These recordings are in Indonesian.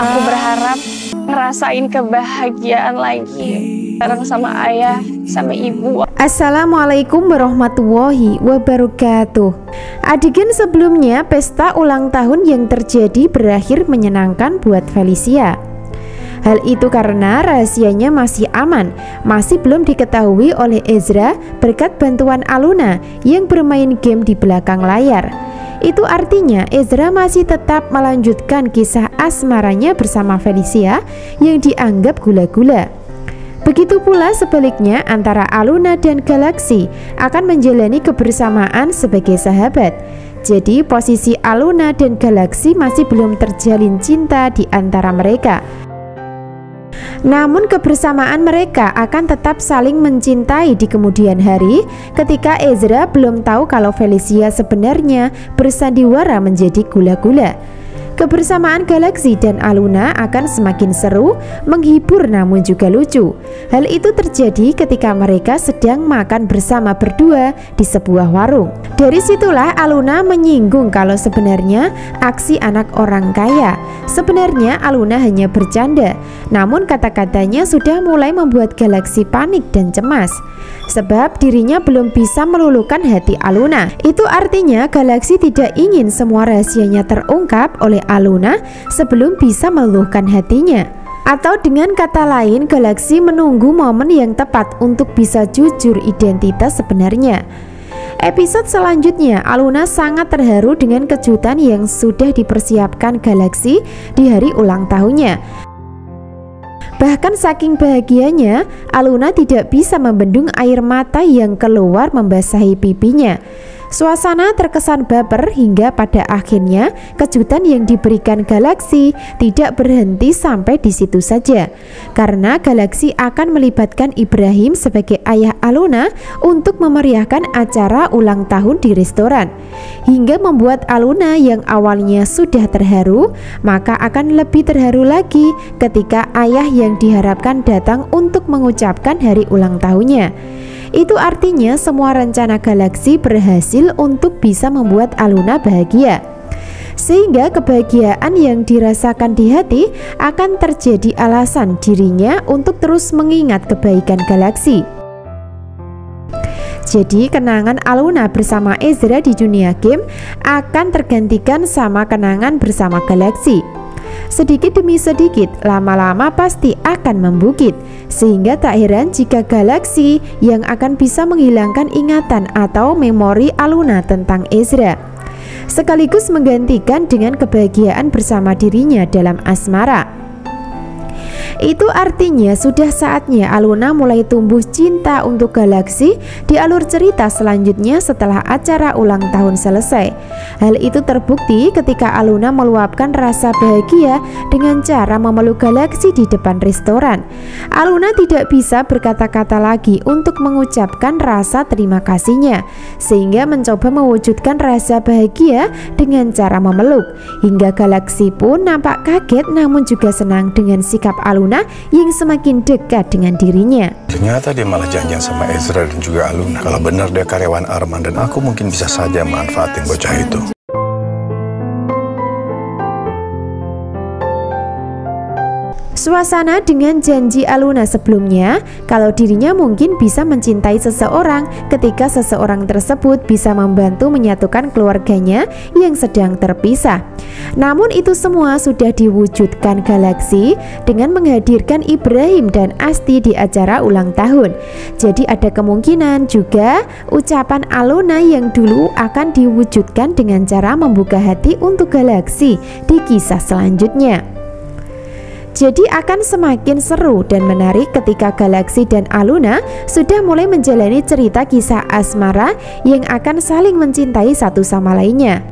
Aku berharap ngerasain kebahagiaan lagi bareng sama ayah, sama ibu. Assalamualaikum warahmatullahi wabarakatuh. Adegan sebelumnya, pesta ulang tahun yang terjadi berakhir menyenangkan buat Felicia. Hal itu karena rahasianya masih aman, masih belum diketahui oleh Ezra berkat bantuan Aluna yang bermain game di belakang layar. Itu artinya Ezra masih tetap melanjutkan kisah asmaranya bersama Felicia yang dianggap gula-gula. Begitu pula sebaliknya antara Aluna dan Galaxy akan menjalani kebersamaan sebagai sahabat. Jadi posisi Aluna dan Galaxy masih belum terjalin cinta di antara mereka. Namun kebersamaan mereka akan tetap saling mencintai di kemudian hari ketika Ezra belum tahu kalau Felicia sebenarnya bersandiwara menjadi gula-gula. Kebersamaan Galaxy dan Aluna akan semakin seru, menghibur namun juga lucu. Hal itu terjadi ketika mereka sedang makan bersama berdua di sebuah warung. Dari situlah Aluna menyinggung kalau sebenarnya aksi anak orang kaya. Sebenarnya Aluna hanya bercanda, namun kata-katanya sudah mulai membuat Galaxy panik dan cemas. Sebab dirinya belum bisa meluluhkan hati Aluna. Itu artinya Galaxy tidak ingin semua rahasianya terungkap oleh Aluna sebelum bisa meluluhkan hatinya. Atau dengan kata lain, Galaxy menunggu momen yang tepat untuk bisa jujur identitas sebenarnya. Episode selanjutnya, Aluna sangat terharu dengan kejutan yang sudah dipersiapkan Galaxy di hari ulang tahunnya. Bahkan saking bahagianya, Aluna tidak bisa membendung air mata yang keluar membasahi pipinya. Suasana terkesan baper hingga pada akhirnya kejutan yang diberikan Galaxy tidak berhenti sampai di situ saja. Karena Galaxy akan melibatkan Ibrahim sebagai ayah Aluna untuk memeriahkan acara ulang tahun di restoran. Hingga membuat Aluna yang awalnya sudah terharu, maka akan lebih terharu lagi ketika ayah yang diharapkan datang untuk mengucapkan hari ulang tahunnya. Itu artinya semua rencana Galaxy berhasil untuk bisa membuat Aluna bahagia. Sehingga kebahagiaan yang dirasakan di hati akan terjadi alasan dirinya untuk terus mengingat kebaikan Galaxy. Jadi kenangan Aluna bersama Ezra di dunia game akan tergantikan sama kenangan bersama Galaxy. Sedikit demi sedikit, lama-lama pasti akan membukit. Sehingga tak heran jika Galaxy yang akan bisa menghilangkan ingatan atau memori Aluna tentang Ezra, sekaligus menggantikan dengan kebahagiaan bersama dirinya dalam asmara. Itu artinya sudah saatnya Aluna mulai tumbuh cinta untuk Galaxy di alur cerita selanjutnya setelah acara ulang tahun selesai. Hal itu terbukti ketika Aluna meluapkan rasa bahagia dengan cara memeluk Galaxy di depan restoran. Aluna tidak bisa berkata-kata lagi untuk mengucapkan rasa terima kasihnya, sehingga mencoba mewujudkan rasa bahagia dengan cara memeluk. Hingga Galaxy pun nampak kaget namun juga senang dengan sikap Aluna yang semakin dekat dengan dirinya. Ternyata dia malah janjian sama Ezra dan juga Aluna. Kalau benar dia karyawan Arman dan aku mungkin bisa saja manfaatin bocah itu. Suasana dengan janji Aluna sebelumnya kalau dirinya mungkin bisa mencintai seseorang ketika seseorang tersebut bisa membantu menyatukan keluarganya yang sedang terpisah. Namun itu semua sudah diwujudkan Galaxy dengan menghadirkan Ibrahim dan Asti di acara ulang tahun. Jadi ada kemungkinan juga ucapan Aluna yang dulu akan diwujudkan dengan cara membuka hati untuk Galaxy di kisah selanjutnya. Jadi akan semakin seru dan menarik ketika Galaxy dan Aluna sudah mulai menjalani cerita kisah asmara yang akan saling mencintai satu sama lainnya.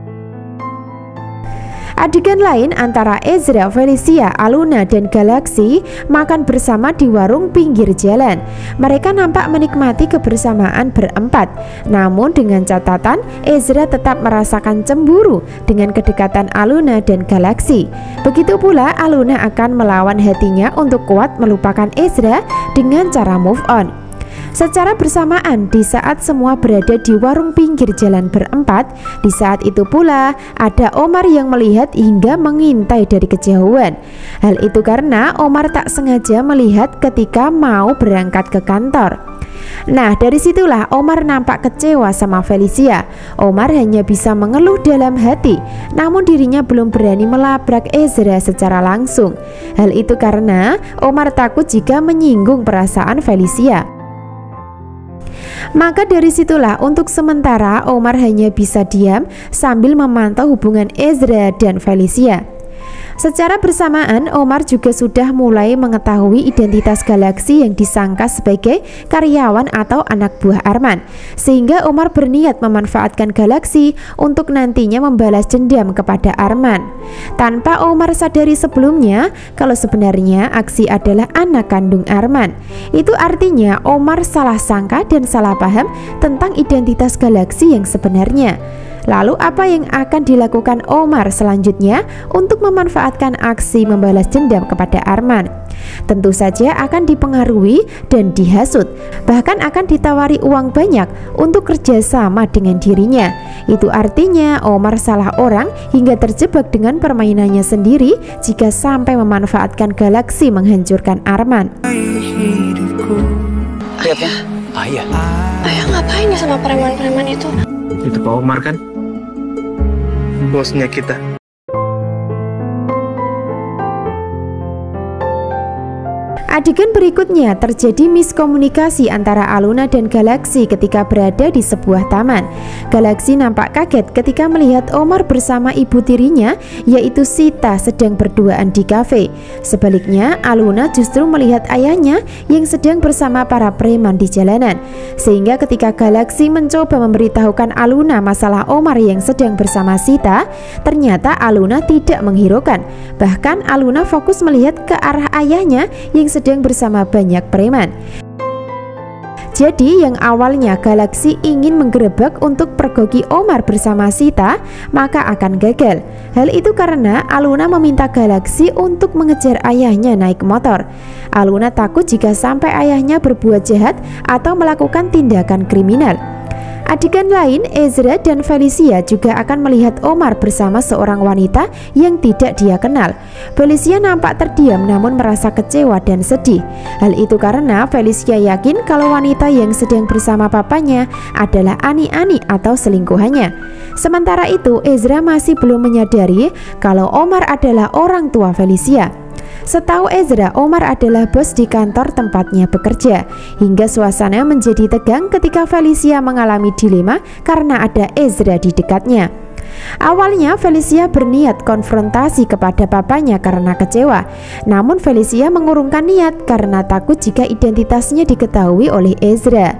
Adegan lain antara Ezra, Felicia, Aluna, dan Galaxy makan bersama di warung pinggir jalan. Mereka nampak menikmati kebersamaan berempat. Namun dengan catatan, Ezra tetap merasakan cemburu dengan kedekatan Aluna dan Galaxy. Begitu pula Aluna akan melawan hatinya untuk kuat melupakan Ezra dengan cara move on. Secara bersamaan, di saat semua berada di warung pinggir jalan berempat, di saat itu pula ada Omar yang melihat hingga mengintai dari kejauhan. Hal itu karena Omar tak sengaja melihat ketika mau berangkat ke kantor. Nah, dari situlah Omar nampak kecewa sama Felicia. Omar hanya bisa mengeluh dalam hati, namun dirinya belum berani melabrak Ezra secara langsung. Hal itu karena Omar takut jika menyinggung perasaan Felicia. Maka dari situlah untuk sementara Omar hanya bisa diam sambil memantau hubungan Ezra dan Felicia. Secara bersamaan, Omar juga sudah mulai mengetahui identitas Galaxy yang disangka sebagai karyawan atau anak buah Arman, sehingga Omar berniat memanfaatkan Galaxy untuk nantinya membalas dendam kepada Arman. Tanpa Omar sadari sebelumnya kalau sebenarnya Aksi adalah anak kandung Arman. Itu artinya Omar salah sangka dan salah paham tentang identitas Galaxy yang sebenarnya. Lalu apa yang akan dilakukan Omar selanjutnya untuk memanfaatkan Aksi membalas dendam kepada Arman? Tentu saja akan dipengaruhi dan dihasut, bahkan akan ditawari uang banyak untuk kerjasama dengan dirinya. Itu artinya Omar salah orang hingga terjebak dengan permainannya sendiri jika sampai memanfaatkan Galaxy menghancurkan Arman. Lihatnya, Ayah. Ayah ngapain ya sama preman-preman itu? Itu Pak Omar kan? Bosnya kita. Adegan berikutnya terjadi miskomunikasi antara Aluna dan Galaxy ketika berada di sebuah taman. Galaxy nampak kaget ketika melihat Omar bersama ibu tirinya, yaitu Sita, sedang berduaan di kafe. Sebaliknya, Aluna justru melihat ayahnya yang sedang bersama para preman di jalanan. Sehingga ketika Galaxy mencoba memberitahukan Aluna masalah Omar yang sedang bersama Sita, ternyata Aluna tidak menghiraukan. Bahkan Aluna fokus melihat ke arah ayahnya yang sedang bersama banyak preman. Jadi yang awalnya Galaxy ingin menggerebek untuk pergoki Omar bersama Sita, maka akan gagal. Hal itu karena Aluna meminta Galaxy untuk mengejar ayahnya naik motor. Aluna takut jika sampai ayahnya berbuat jahat atau melakukan tindakan kriminal. Adegan lain, Ezra dan Felicia juga akan melihat Omar bersama seorang wanita yang tidak dia kenal. Felicia nampak terdiam namun merasa kecewa dan sedih. Hal itu karena Felicia yakin kalau wanita yang sedang bersama papanya adalah Ani-Ani atau selingkuhannya. Sementara itu, Ezra masih belum menyadari kalau Omar adalah orang tua Felicia. Setahu Ezra, Omar adalah bos di kantor tempatnya bekerja. Hingga suasana menjadi tegang ketika Felicia mengalami dilema karena ada Ezra di dekatnya. Awalnya Felicia berniat konfrontasi kepada papanya karena kecewa. Namun Felicia mengurungkan niat karena takut jika identitasnya diketahui oleh Ezra.